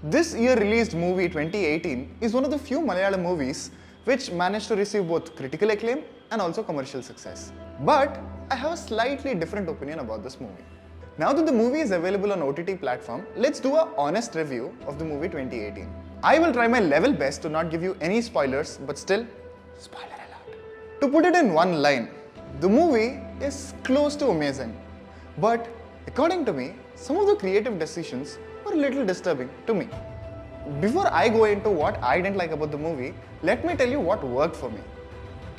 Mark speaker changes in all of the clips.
Speaker 1: This year released movie 2018 is one of the few Malayalam movies which managed to receive both critical acclaim and also commercial success. But I have a slightly different opinion about this movie. Now that the movie is available on OTT platform, let's do an honest review of the movie 2018. I will try my level best to not give you any spoilers, but still, spoiler alert. To put it in one line, the movie is close to amazing. But according to me, some of the creative decisions were a little disturbing to me. Before I go into what I didn't like about the movie, let me tell you what worked for me.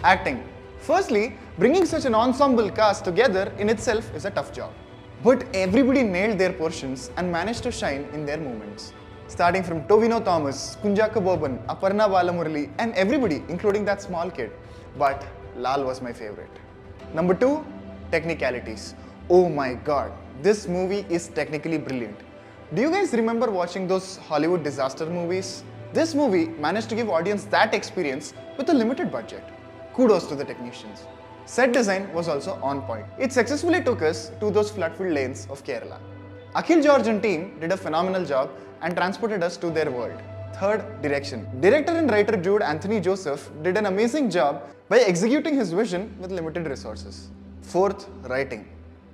Speaker 1: Acting. Firstly, bringing such an ensemble cast together in itself is a tough job. But everybody nailed their portions and managed to shine in their moments. Starting from Tovino Thomas, Kunchako Boban, Aparna Balamurali, and everybody, including that small kid. But Lal was my favorite. Number 2, technicalities. Oh my god, this movie is technically brilliant. Do you guys remember watching those Hollywood disaster movies? This movie managed to give audience that experience with a limited budget. Kudos to the technicians. Set design was also on point. It successfully took us to those flood-filled lanes of Kerala. Akhil George and team did a phenomenal job and transported us to their world. Third, direction. Director and writer Jude Anthony Joseph did an amazing job by executing his vision with limited resources. Fourth, writing.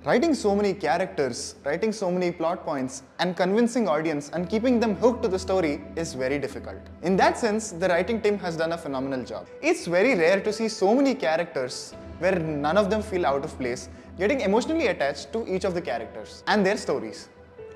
Speaker 1: Writing so many characters, writing so many plot points, and convincing audience and keeping them hooked to the story is very difficult. In that sense, the writing team has done a phenomenal job. It's very rare to see so many characters where none of them feel out of place, getting emotionally attached to each of the characters and their stories.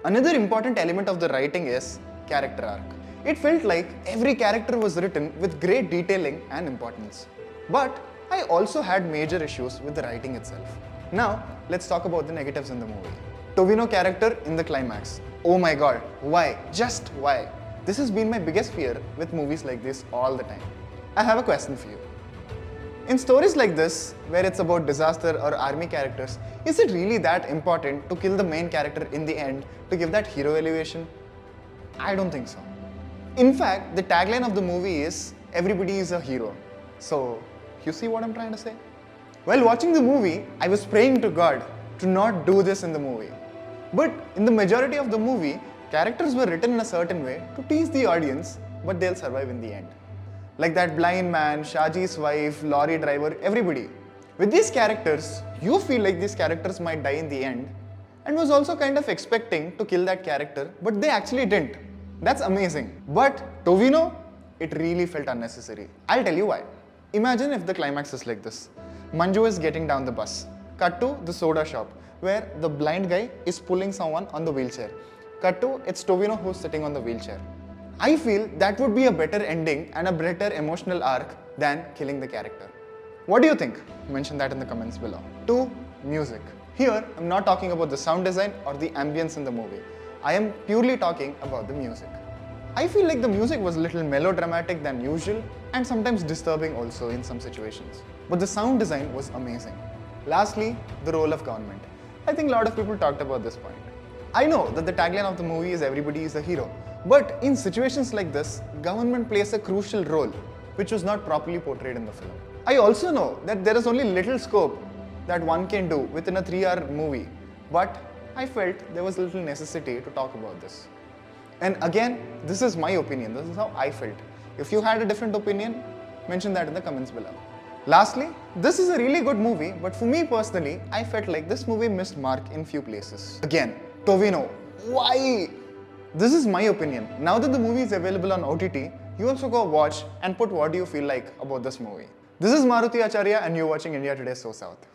Speaker 1: Another important element of the writing is character arc. It felt like every character was written with great detailing and importance. But I also had major issues with the writing itself. Now, let's talk about the negatives in the movie. Tovino character in the climax. Oh my god, why? Just why? This has been my biggest fear with movies like this all the time. I have a question for you. In stories like this, where it's about disaster or army characters, is it really that important to kill the main character in the end to give that hero elevation? I don't think so. In fact, the tagline of the movie is, everybody is a hero. So, you see what I'm trying to say? While watching the movie, I was praying to God to not do this in the movie. But in the majority of the movie, characters were written in a certain way to tease the audience, but they'll survive in the end. Like that blind man, Shaji's wife, lorry driver, everybody. With these characters, you feel like these characters might die in the end, and was also kind of expecting to kill that character, but they actually didn't. That's amazing. But Tovino, it really felt unnecessary. I'll tell you why. Imagine if the climax is like this. Manju is getting down the bus. Cut to the soda shop, where the blind guy is pulling someone on the wheelchair. Cut to, it's Tovino who's sitting on the wheelchair. I feel that would be a better ending and a better emotional arc than killing the character. What do you think? Mention that in the comments below. 2. Music. Here, I'm not talking about the sound design or the ambience in the movie. I am purely talking about the music. I feel like the music was a little melodramatic than usual and sometimes disturbing also in some situations. But the sound design was amazing. Lastly, the role of government. I think a lot of people talked about this point. I know that the tagline of the movie is everybody is a hero. But in situations like this, government plays a crucial role which was not properly portrayed in the film. I also know that there is only little scope that one can do within a 3-hour movie. But I felt there was little necessity to talk about this. And again, this is my opinion. This is how I felt. If you had a different opinion, mention that in the comments below. Lastly, this is a really good movie, but for me personally, I felt like this movie missed mark in few places. Again, Tovino, why? This is my opinion. Now that the movie is available on OTT, you also go watch and put what do you feel like about this movie. This is Maruti Acharya and you're watching India Today So South.